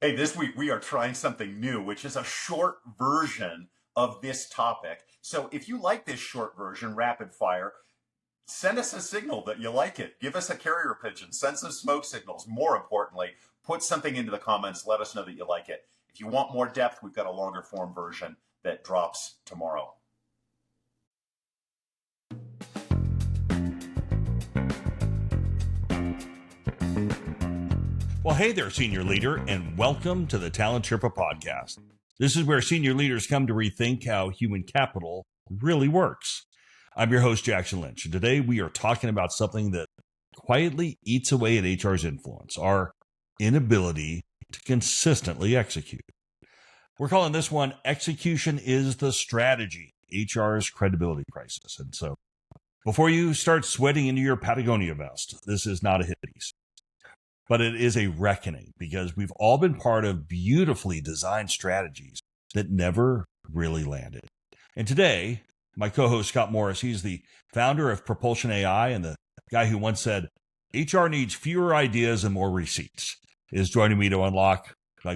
Hey, this week we are trying something new, which is a short version of this topic. So if you like this short version, rapid fire, send us a signal that you like it. Give us a carrier pigeon, send some smoke signals. More importantly, put something into the comments. Let us know that you like it. If you want more depth, we've got a longer form version that drops tomorrow. Well, hey there, senior leader, and welcome to the Talent Sherpa podcast. This is where senior leaders come to rethink how human capital really works. I'm your host, Jackson Lynch, and today we are talking about something that quietly eats away at HR's influence, our inability to consistently execute. We're calling this one Execution is the Strategy, HR's Credibility Crisis. And so before you start sweating into your Patagonia vest, this is not a hit piece. But it is a reckoning because we've all been part of beautifully designed strategies that never really landed. And today, my co-host Scott Morris, he's the founder of Propulsion AI and the guy who once said, HR needs fewer ideas and more receipts, is joining me to unlock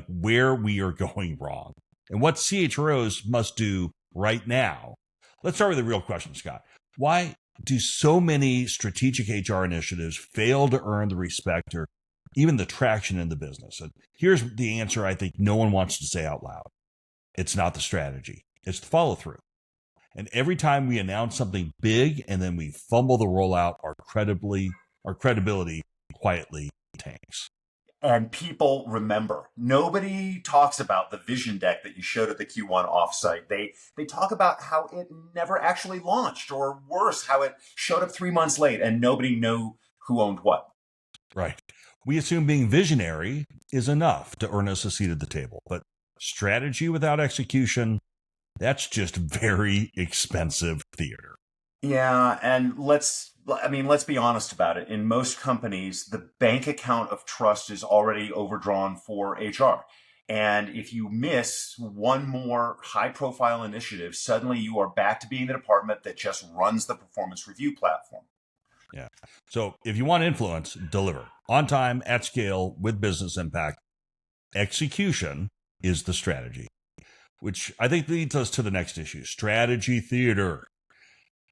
where we are going wrong and what CHROs must do right now. Let's start with the real question, Scott. Why do so many strategic HR initiatives fail to earn the respect or even the traction in the business? And here's the answer I think no one wants to say out loud. It's not the strategy. It's the follow through. And every time we announce something big and then we fumble the rollout, our credibility quietly tanks. And people remember. Nobody talks about the vision deck that you showed at the Q1 offsite. They talk about how it never actually launched, or worse, how it showed up 3 months late and nobody knew who owned what. Right. We assume being visionary is enough to earn us a seat at the table. But strategy without execution, that's just very expensive theater. Yeah, and let's be honest about it. In most companies, the bank account of trust is already overdrawn for HR. And if you miss one more high-profile initiative, suddenly you are back to being the department that just runs the performance review platform. Yeah. So if you want influence, deliver on time, at scale, with business impact. Execution is the strategy, which I think leads us to the next issue, strategy theater.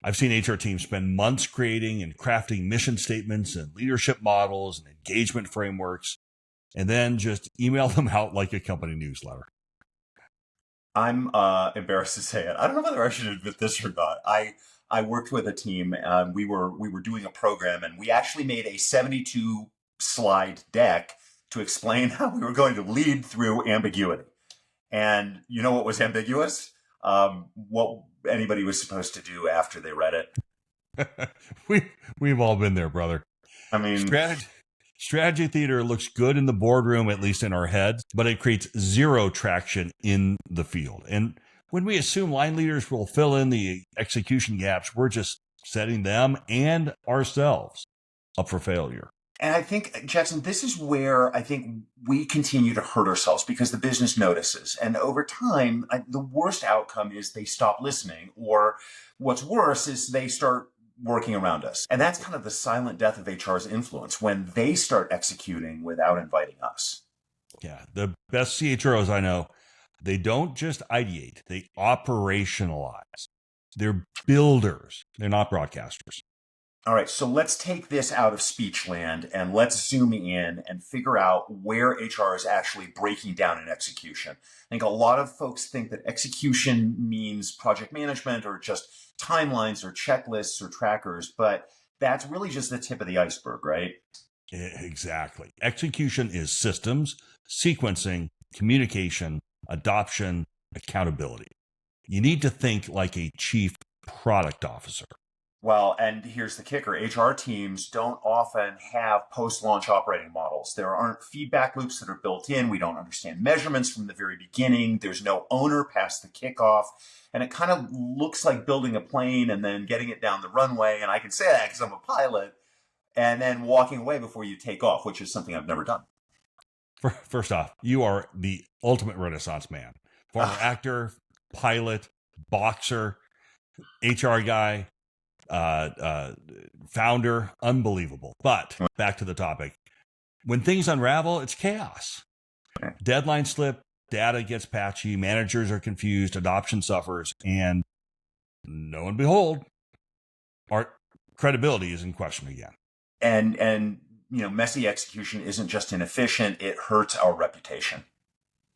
I've seen HR teams spend months creating and crafting mission statements and leadership models and engagement frameworks, and then just email them out like a company newsletter. I'm embarrassed to say it. I don't know whether I should admit this or not. I worked with a team. We were doing a program, and we actually made a 72 slide deck to explain how we were going to lead through ambiguity. And you know what was ambiguous? What anybody was supposed to do after they read it. We've all been there, brother. I mean, strategy theater looks good in the boardroom, at least in our heads, but it creates zero traction in the field. And when we assume line leaders will fill in the execution gaps, we're just setting them and ourselves up for failure. And I think, Jackson, this is where I think we continue to hurt ourselves because the business notices. And over time, the worst outcome is they stop listening, or what's worse is they start working around us. And that's kind of the silent death of HR's influence when they start executing without inviting us. Yeah, the best CHROs I know, they don't just ideate, they operationalize. They're builders. They're not broadcasters. All right, so let's take this out of speech land and let's zoom in and figure out where HR is actually breaking down in execution. I think a lot of folks think that execution means project management or just timelines or checklists or trackers, but that's really just the tip of the iceberg, right? Exactly. Execution is systems, sequencing, communication, adoption, accountability. You need to think like a chief product officer. Well, and here's the kicker. HR teams don't often have post-launch operating models. There aren't feedback loops that are built in. We don't understand measurements from the very beginning. There's no owner past the kickoff. And it kind of looks like building a plane and then getting it down the runway. And I can say that because I'm a pilot. And then walking away before you take off, which is something I've never done. First off, you are the ultimate Renaissance man. Former actor, pilot, boxer, HR guy, founder, unbelievable. But back to the topic. When things unravel, it's chaos. Deadline slip, data gets patchy, managers are confused, adoption suffers, and lo and behold, our credibility is in question again. And messy execution isn't just inefficient, it hurts our reputation.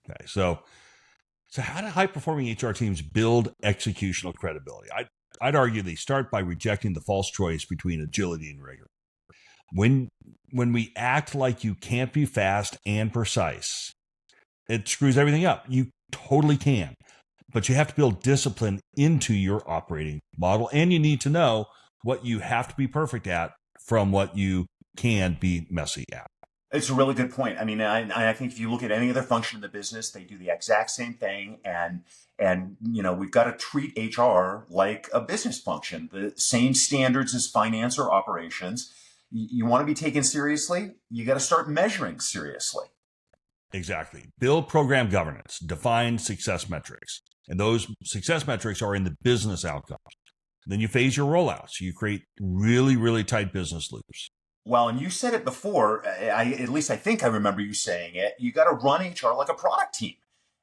Okay, so how do high-performing HR teams build executional credibility? I'd argue they start by rejecting the false choice between agility and rigor. When we act like you can't be fast and precise, it screws everything up. You totally can, but you have to build discipline into your operating model, and you need to know what you have to be perfect at from what you can be messy at. It's a really good point. I mean, I think if you look at any other function in the business, they do the exact same thing. And we've got to treat HR like a business function, the same standards as finance or operations. You want to be taken seriously, you got to start measuring seriously. Exactly. Build program governance, define success metrics. And those success metrics are in the business outcomes. Then you phase your rollouts. You create really, really tight business loops. Well, and you said it before, at least I think I remember you saying it, you got to run HR like a product team.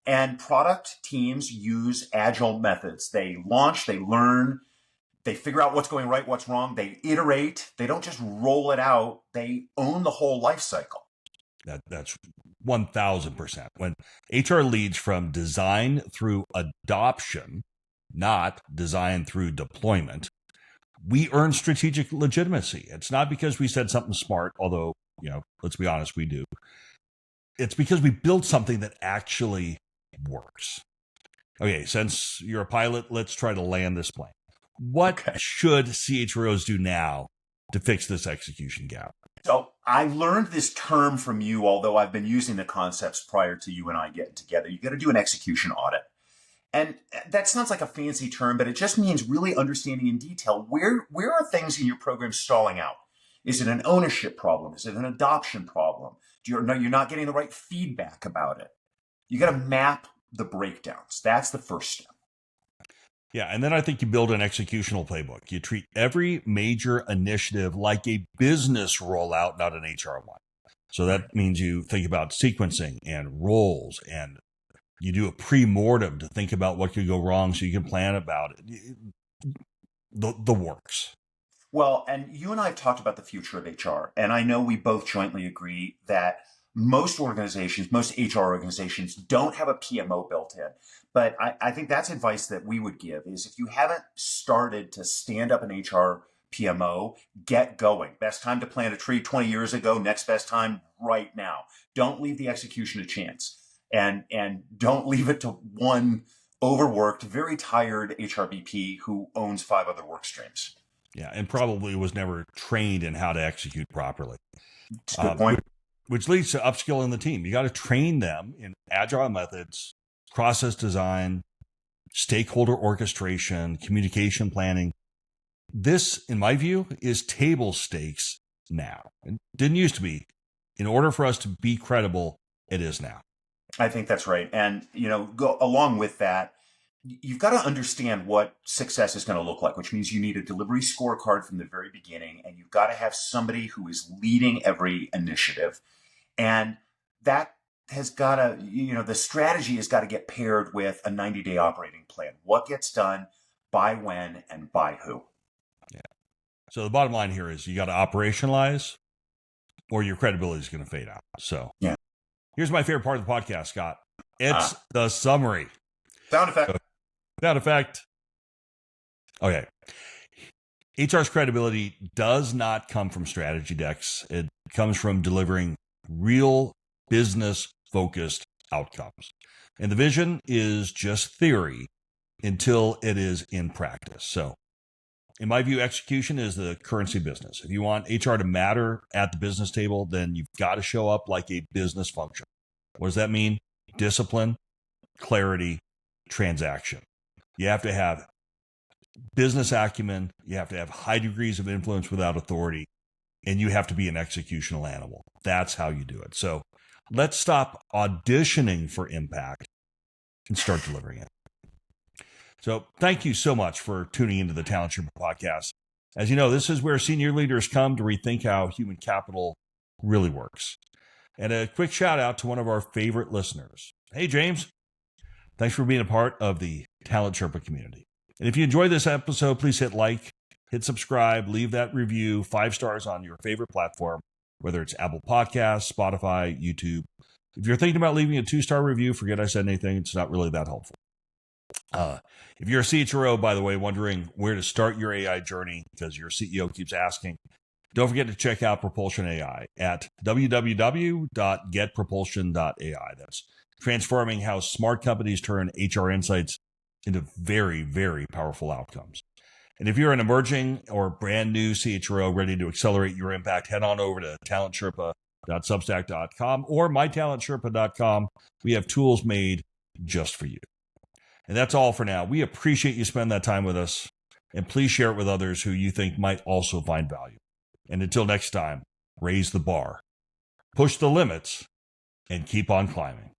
And product teams use agile methods. They launch, they learn, they figure out what's going right, what's wrong, they iterate. They don't just roll it out, they own the whole life cycle. That's 1,000%. When HR leads from design through adoption, not design through deployment, we earn strategic legitimacy. It's not because we said something smart, although, let's be honest, we do. It's because we built something that actually works. Okay, since you're a pilot, let's try to land this plane. What should CHROs do now to fix this execution gap? So I learned this term from you, although I've been using the concepts prior to you and I getting together. You got to do an execution audit. And that sounds like a fancy term, but it just means really understanding in detail where are things in your program stalling out? Is it an ownership problem? Is it an adoption problem? You're not getting the right feedback about it. You got to map the breakdowns. That's the first step. Yeah, and then I think you build an executional playbook. You treat every major initiative like a business rollout, not an HR one. So that means you think about sequencing and roles, and you do a pre-mortem to think about what could go wrong so you can plan about it. The works. Well, and you and I have talked about the future of HR, and I know we both jointly agree that most organizations, most HR organizations don't have a PMO built in. But I think that's advice that we would give is if you haven't started to stand up an HR PMO, get going. Best time to plant a tree 20 years ago, next best time right now. Don't leave the execution to chance. And don't leave it to one overworked, very tired HRBP who owns 5 other work streams. Yeah, and probably was never trained in how to execute properly. That's a good point. Which leads to upskilling the team. You got to train them in agile methods, process design, stakeholder orchestration, communication planning. This, in my view, is table stakes now. It didn't used to be. In order for us to be credible, it is now. I think that's right. And, go along with that, you've got to understand what success is going to look like, which means you need a delivery scorecard from the very beginning, and you've got to have somebody who is leading every initiative. And that has got to, the strategy has got to get paired with a 90-day operating plan. What gets done, by when, and by who? Yeah. So the bottom line here is you got to operationalize or your credibility is going to fade out. So yeah. Here's my favorite part of the podcast, Scott. It's the summary. Sound effect. Sound effect. Okay. HR's credibility does not come from strategy decks. It comes from delivering real business-focused outcomes. And the vision is just theory until it is in practice. So, in my view, execution is the currency of business. If you want HR to matter at the business table, then you've got to show up like a business function. What does that mean? Discipline, clarity, transaction. You have to have business acumen. You have to have high degrees of influence without authority. And you have to be an executional animal. That's how you do it. So let's stop auditioning for impact and start delivering it. So thank you so much for tuning into the Talent Sherpa podcast. As you know, this is where senior leaders come to rethink how human capital really works. And a quick shout out to one of our favorite listeners. Hey, James. Thanks for being a part of the Talent Sherpa community. And if you enjoyed this episode, please hit like, hit subscribe, leave that review, 5 stars on your favorite platform, whether it's Apple Podcasts, Spotify, YouTube. If you're thinking about leaving a 2-star review, forget I said anything. It's not really that helpful. If you're a CHRO, by the way, wondering where to start your AI journey because your CEO keeps asking, don't forget to check out Propulsion AI at www.getpropulsion.ai. That's transforming how smart companies turn HR insights into very, very powerful outcomes. And if you're an emerging or brand new CHRO ready to accelerate your impact, head on over to talentsherpa.substack.com or mytalentsherpa.com. We have tools made just for you. And that's all for now. We appreciate you spending that time with us, and please share it with others who you think might also find value. And until next time, raise the bar, push the limits, and keep on climbing.